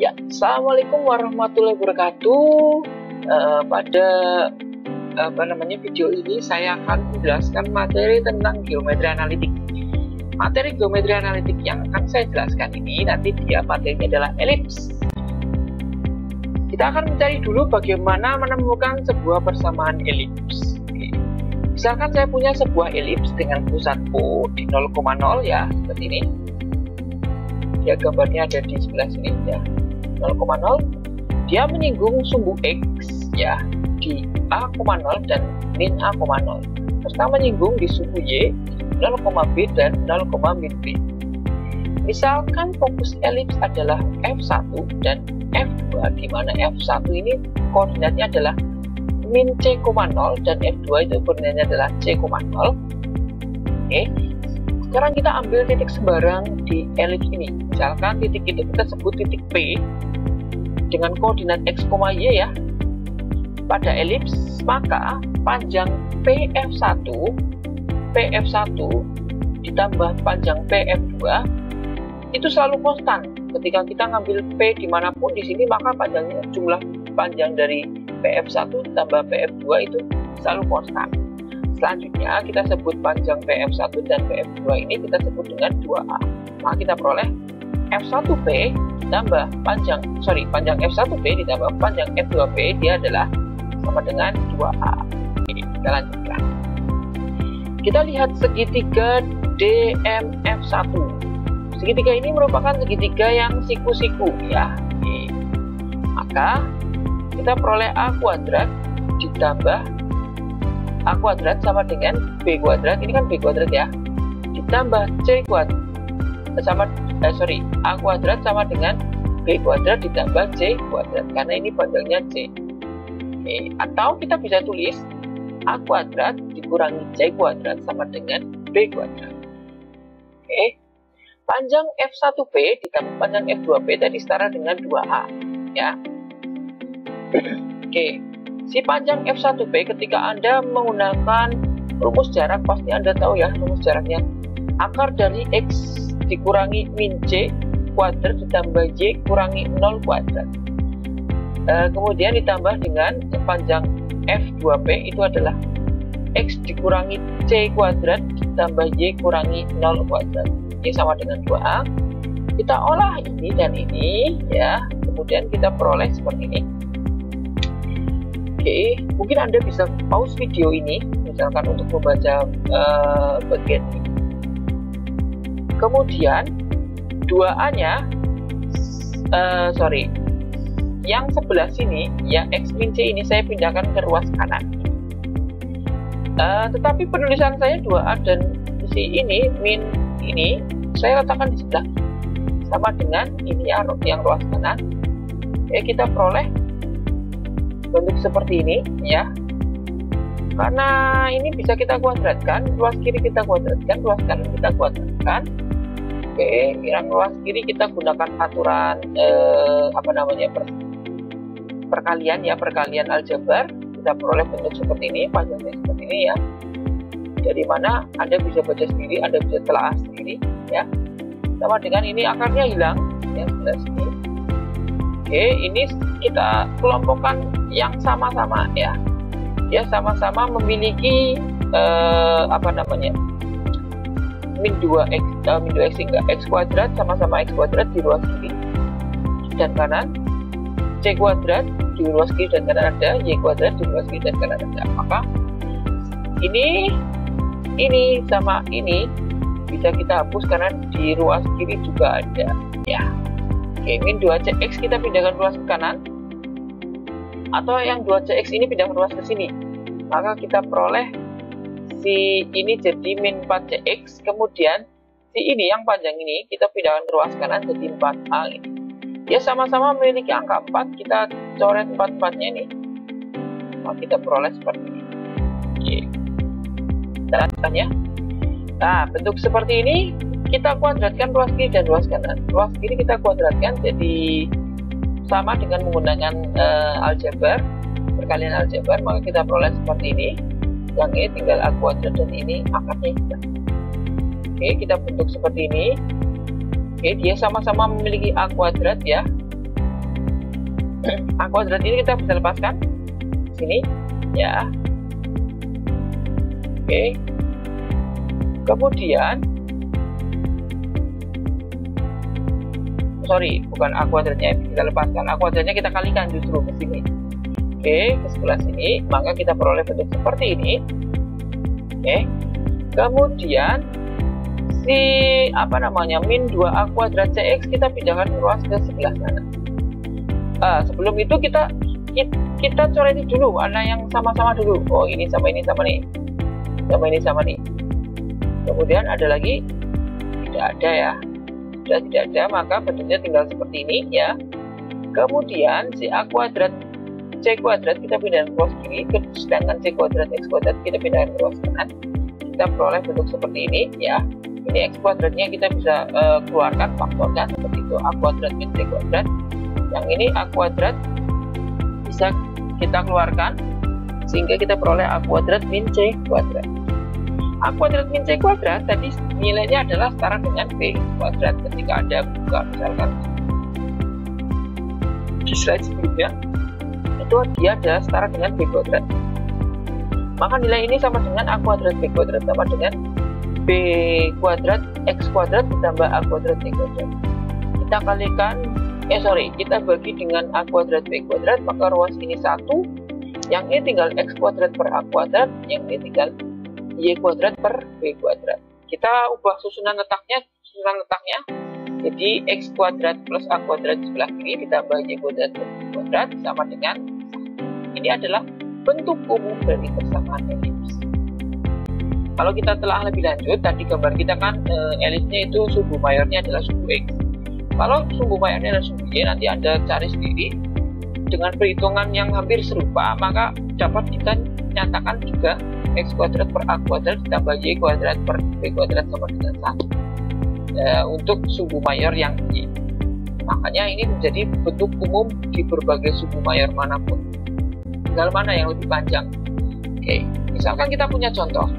Ya, assalamualaikum warahmatullahi wabarakatuh. Pada video ini saya akan menjelaskan materi tentang geometri analitik. Materi geometri analitik yang akan saya jelaskan ini nanti materinya adalah elips. Kita akan mencari dulu bagaimana menemukan sebuah persamaan elips. Oke. Misalkan saya punya sebuah elips dengan pusat O di 0,0 ya, seperti ini. Ya, gambarnya ada di sebelah sini ya. 0,0, dia menyinggung sumbu X ya di A,0 dan min A,0 serta menyinggung di sumbu Y 0,B dan 0,min B. Misalkan fokus elips adalah F1 dan F2, di mana F1 ini koordinatnya adalah min C,0 dan F2 itu koordinatnya adalah C,0. Oke. Sekarang kita ambil titik sembarang di elips ini. Misalkan titik itu kita sebut titik P dengan koordinat X, Y ya. Pada elips, maka panjang PF1 ditambah panjang PF2 itu selalu konstan. Ketika kita ngambil P dimanapun di sini, maka jumlah panjang dari PF1 tambah PF2 itu selalu konstan. Selanjutnya kita sebut panjang PF1 dan PF2 ini kita sebut dengan 2A. Maka kita peroleh F1P ditambah panjang F1P ditambah panjang F2P, dia adalah sama dengan 2A. Oke, kita lanjutkan. Kita lihat segitiga DMF1. Segitiga ini merupakan segitiga yang siku-siku ya. Oke. Maka kita peroleh A kuadrat ditambah A kuadrat sama dengan B kuadrat, ini kan B kuadrat ya, ditambah C kuadrat A kuadrat sama dengan B kuadrat ditambah C kuadrat, karena ini panjangnya C. Oke, atau kita bisa tulis A kuadrat dikurangi C kuadrat sama dengan B kuadrat. Oke, panjang F1P ditambah panjang F2P tadi setara dengan 2A ya. Oke. Si panjang F1P ketika Anda menggunakan rumus jarak, pasti Anda tahu ya rumus jaraknya. Akar dari X dikurangi min C kuadrat ditambah Y kurangi 0 kuadrat. Kemudian ditambah dengan panjang F2P itu adalah X dikurangi C kuadrat ditambah Y kurangi 0 kuadrat. Ini sama dengan 2A. Kita olah ini dan ini ya. Kemudian kita peroleh seperti ini. Oke, mungkin Anda bisa pause video ini, misalkan untuk membaca bagian ini. Kemudian 2A-nya, yang sebelah sini, ya X min C ini saya pindahkan ke ruas kanan. Tetapi penulisan saya 2A dan si ini, min ini, saya letakkan di sebelah. Sama dengan ini ya, yang ruas kanan. Oke, kita peroleh bentuk seperti ini ya, karena ini bisa kita kuadratkan, ruas kiri kita kuadratkan, ruas kanan kita kuadratkan. Oke, yang ruas kiri kita gunakan aturan perkalian ya, perkalian aljabar. Kita peroleh bentuk seperti ini, panjangnya seperti ini ya, dari mana Anda bisa baca sendiri, Anda bisa telah sendiri ya. Sama dengan ini akarnya hilang ya, sebelah sini. Oke, ini kita kelompokkan yang sama-sama ya. Dia sama-sama memiliki min 2x hingga x kuadrat, sama-sama x kuadrat di ruas kiri dan kanan, c kuadrat di ruas kiri dan kanan ada, y kuadrat di ruas kiri dan kanan ada. Maka ini sama ini bisa kita hapus karena di ruas kiri juga ada ya. Oke, min 2cx kita pindahkan ruas ke kanan, atau yang 2cx ini pindah ruas ke sini, maka kita peroleh si ini jadi min 4cx, kemudian si ini yang panjang ini kita pindahkan ruas kanan jadi 4a ini. Dia sama-sama memiliki angka 4, kita coret 4-4-nya ini, maka kita peroleh seperti ini. Oke, kita lanjutkan ya. Nah, bentuk seperti ini kita kuadratkan ruas kiri dan ruas kanan. Ruas kiri kita kuadratkan jadi sama dengan menggunakan aljabar, perkalian aljabar, maka kita peroleh seperti ini. Yang ini tinggal A kuadrat dan ini akarnya hilang. Oke, kita bentuk seperti ini. Oke, dia sama-sama memiliki A kuadrat ya. A kuadrat ini kita bisa lepaskan sini ya. Oke. Kemudian bukan A kuadratnya kita lepaskan, A kuadratnya kita kalikan justru ke sini. Oke, ke sebelah sini, maka kita peroleh bentuk seperti ini. Oke. Kemudian si min 2A kuadrat CX kita pindahkan ruas ke sebelah sana. Sebelum itu kita coleti dulu warna yang sama-sama dulu. Oh, ini sama ini sama nih. Sama ini sama nih. Kemudian ada lagi? Tidak ada ya. Sudah tidak ada, maka bentuknya tinggal seperti ini ya. Kemudian si A kuadrat C kuadrat kita pindahkan ruas kiri, sedangkan C kuadrat X kuadrat kita pindahkan ruas kanan. Kita peroleh bentuk seperti ini ya. Ini X kuadratnya kita bisa keluarkan, faktorkan seperti itu, A kuadrat min C kuadrat. Yang ini A kuadrat bisa kita keluarkan sehingga kita peroleh A kuadrat min C kuadrat. A kuadrat min C kuadrat tadi nilainya adalah setara dengan B kuadrat. Ketika Anda buka misalkan di slide sebelumnya, itu dia adalah setara dengan B kuadrat. Maka nilai ini sama dengan A kuadrat B kuadrat sama dengan B kuadrat X kuadrat ditambah A kuadrat C kuadrat. Kita kalikan, kita bagi dengan A kuadrat B kuadrat, maka ruas ini 1, yang ini tinggal X kuadrat per A kuadrat, yang ini tinggal Y kuadrat per B kuadrat. Kita ubah susunan letaknya, jadi X kuadrat plus A kuadrat di sebelah kiri ditambah Y kuadrat plus B kuadrat sama dengan 1. Ini adalah bentuk umum dari persamaan elips. Kalau kita telah lebih lanjut, tadi gambar kita kan elipsnya itu sumbu mayornya adalah sumbu X. Kalau sumbu mayornya adalah sumbu Y, nanti Anda cari sendiri dengan perhitungan yang hampir serupa, maka dapat kita nyatakan juga X kuadrat per A kuadrat ditambah Y kuadrat per B kuadrat sama dengan 1 untuk sumbu mayor yang Y. Makanya ini menjadi bentuk umum di berbagai sumbu mayor manapun. Tinggal mana yang lebih panjang. Oke, misalkan kita punya contoh.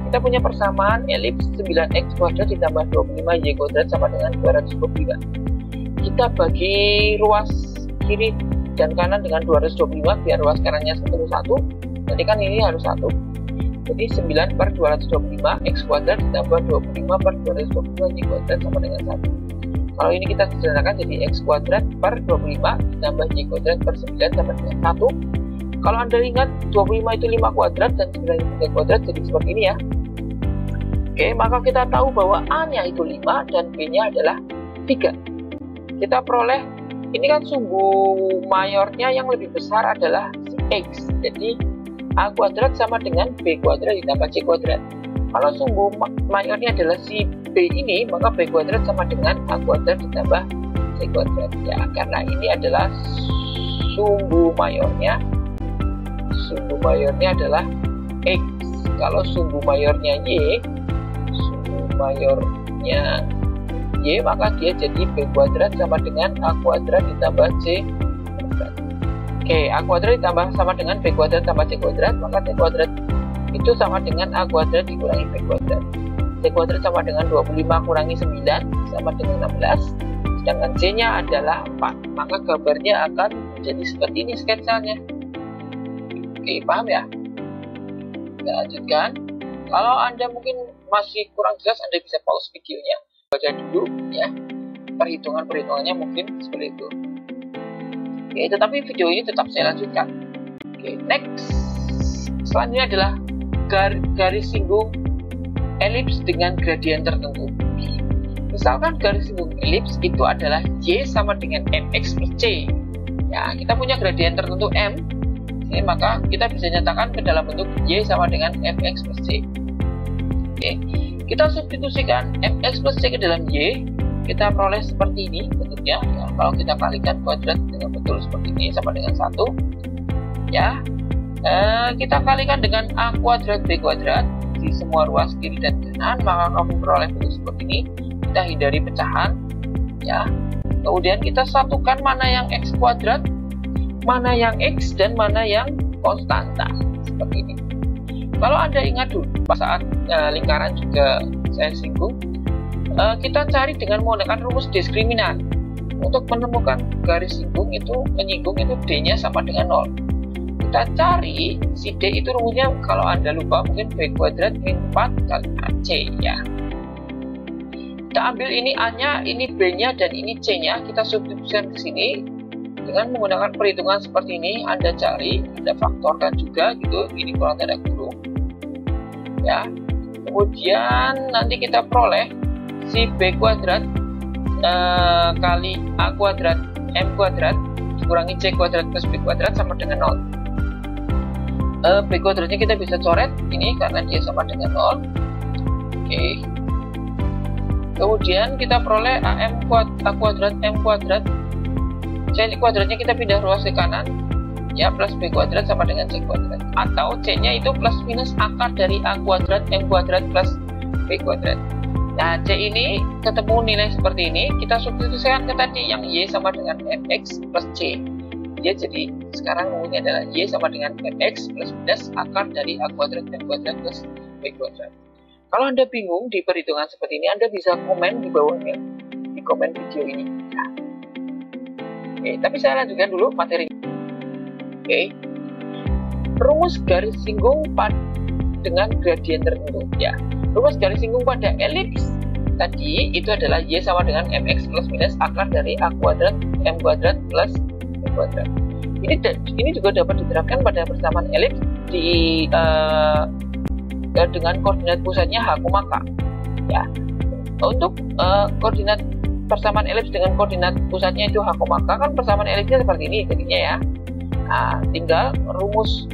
Kita punya persamaan elips 9x kuadrat ditambah 25y kuadrat sama dengan 225. Kita bagi ruas kiri dan kanan dengan 225 biar ruas kanannya ketemu 1. Jadi kan ini harus 1. Jadi 9 per 225 x kuadrat ditambah 25 per 225 y kuadrat sama dengan 1. Kalau ini kita sederhanakan jadi x kuadrat per 25 ditambah y kuadrat per 9 sama dengan 1. Kalau Anda ingat 25 itu 5 kuadrat dan 9 itu 3 kuadrat, jadi seperti ini ya. Oke, maka kita tahu bahwa A-nya itu 5 dan B-nya adalah 3. Kita peroleh, ini kan sumbu mayornya yang lebih besar adalah si X. Jadi A kuadrat sama dengan B kuadrat ditambah C kuadrat. Kalau sumbu mayornya adalah si B ini, maka B kuadrat sama dengan A kuadrat ditambah C kuadrat. Ya, karena ini adalah sumbu mayornya. Sumbu mayornya adalah X. Kalau sumbu mayornya Y, maka dia jadi B kuadrat sama dengan A kuadrat ditambah C kuadrat. Oke, A kuadrat ditambah sama dengan B kuadrat tambah C kuadrat, maka C kuadrat itu sama dengan A kuadrat dikurangi B kuadrat. C kuadrat sama dengan 25 kurangi 9 sama dengan 16, sedangkan C-nya adalah 4. Maka gambarnya akan menjadi seperti ini sketsanya. Oke, paham ya? Kita lanjutkan. Kalau Anda mungkin masih kurang jelas, Anda bisa pause videonya, baca dulu ya. Perhitungannya mungkin seperti itu. Oke, tetapi video ini tetap saya lanjutkan. Oke, next. Selanjutnya adalah garis singgung elips dengan gradien tertentu. Misalkan garis singgung elips itu adalah Y sama dengan MX plus C. Ya, kita punya gradien tertentu M. Maka kita bisa nyatakan ke dalam bentuk Y sama dengan Fx plus C. Oke, kita substitusikan Fx plus C ke dalam Y, kita peroleh seperti ini bentuknya. Ya, kalau kita kalikan kuadrat dengan betul seperti ini sama dengan 1. Ya, kita kalikan dengan A kuadrat B kuadrat di semua ruas kiri dan kanan, maka kamu peroleh bentuk seperti ini. Kita hindari pecahan. Ya, kemudian kita satukan mana yang X kuadrat, mana yang X dan mana yang konstanta seperti ini. Kalau Anda ingat dulu pas saat lingkaran juga saya singgung, kita cari dengan menggunakan rumus diskriminan. untuk menemukan garis singgung itu, menyinggung itu D-nya sama dengan 0. Kita cari si D itu rumusnya, kalau Anda lupa mungkin B kuadrat min 4 kali AC ya. Kita ambil ini A-nya, ini B-nya, dan ini C-nya, kita substitusikan ke sini dengan menggunakan perhitungan seperti ini. Anda cari, Anda faktorkan juga gitu, ini kurang tanda kurung ya. Kemudian nanti kita peroleh si B kuadrat kali A kuadrat M kuadrat dikurangi C kuadrat plus B kuadrat sama dengan 0. B kuadratnya kita bisa coret ini karena dia sama dengan 0. Oke. Kemudian kita peroleh A kuadrat M kuadrat C kuadratnya kita pindah ruas ke kanan ya, plus B kuadrat sama dengan C kuadrat, atau C nya itu plus minus akar dari A kuadrat M kuadrat plus B kuadrat. Nah, C ini ketemu nilai seperti ini, kita substitusikan ke tadi yang Y sama dengan MX plus C. Ya, jadi sekarang rumusnya adalah Y sama dengan MX plus minus akar dari A kuadrat M kuadrat plus B kuadrat. Kalau Anda bingung di perhitungan seperti ini, Anda bisa komen di bawahnya, di komen video ini. Nah. Oke, tapi saya lanjutkan dulu materinya. Oke. Rumus garis singgung dengan gradien tertentu ya. Rumus garis singgung pada elips tadi itu adalah Y sama dengan MX plus minus akar dari A kuadrat M kuadrat plus B kuadrat. Ini juga dapat diterapkan pada persamaan elips di dengan koordinat pusatnya H, K ya. Untuk koordinat persamaan elips dengan koordinat pusatnya itu H, K kan persamaan elipsnya seperti ini jadinya ya. Nah, tinggal rumus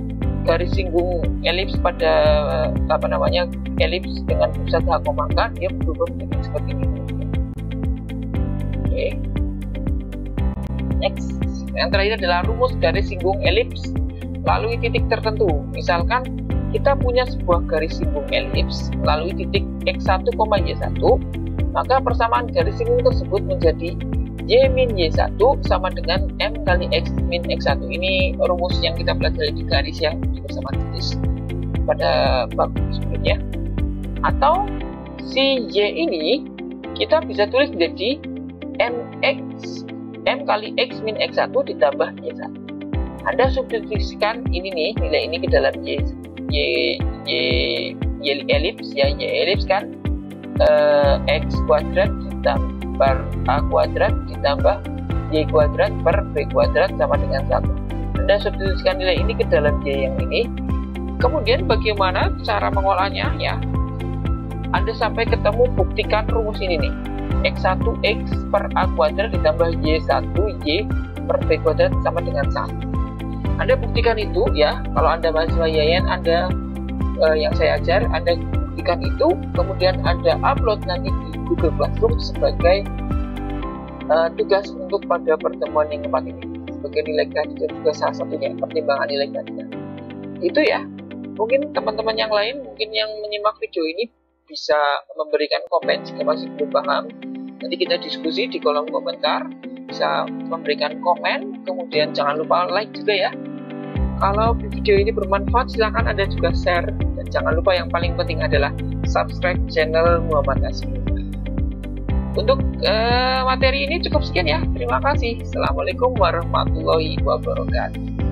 garis singgung elips pada elips dengan pusat H, dia berubah menjadi seperti ini. Oke. Next, yang terakhir adalah rumus garis singgung elips lalui titik tertentu. Misalkan kita punya sebuah garis singgung elips lalui titik x1, y1, maka persamaan garis singgung tersebut menjadi Y min Y1 sama dengan M kali X min X1. Ini rumus yang kita pelajari di garis yang di persamaan titis pada bab sebelumnya. Atau si Y ini kita bisa tulis menjadi M kali X min X1 ditambah Y1. Anda substitusikan ini nih, nilai ini ke dalam Y elips ya, Y elips kan X kuadrat ditambah A kuadrat ditambah Y kuadrat per B kuadrat sama dengan 1. Anda substitusikan nilai ini ke dalam Y yang ini. Kemudian bagaimana cara mengolahnya ya? Anda sampai ketemu, buktikan rumus ini nih. X1X per A kuadrat ditambah Y1Y per B kuadrat sama dengan 1. Anda buktikan itu ya. Kalau Anda mahasiswa Yayan, Anda yang saya ajar, Anda buktikan itu, kemudian Anda upload nanti di Google Classroom sebagai tugas untuk pada pertemuan yang keempat ini, sebagai nilai kandidat juga salah satunya pertimbangan nilai kandidat. Itu ya, mungkin teman-teman yang lain mungkin yang menyimak video ini bisa memberikan komen jika masih belum paham. Nanti kita diskusi di kolom komentar, bisa memberikan komen, kemudian jangan lupa like juga ya. Kalau video ini bermanfaat, silahkan Anda juga share, dan jangan lupa yang paling penting adalah subscribe channel Muhammad Azmi. Untuk materi ini cukup sekian ya. Terima kasih. Assalamualaikum warahmatullahi wabarakatuh.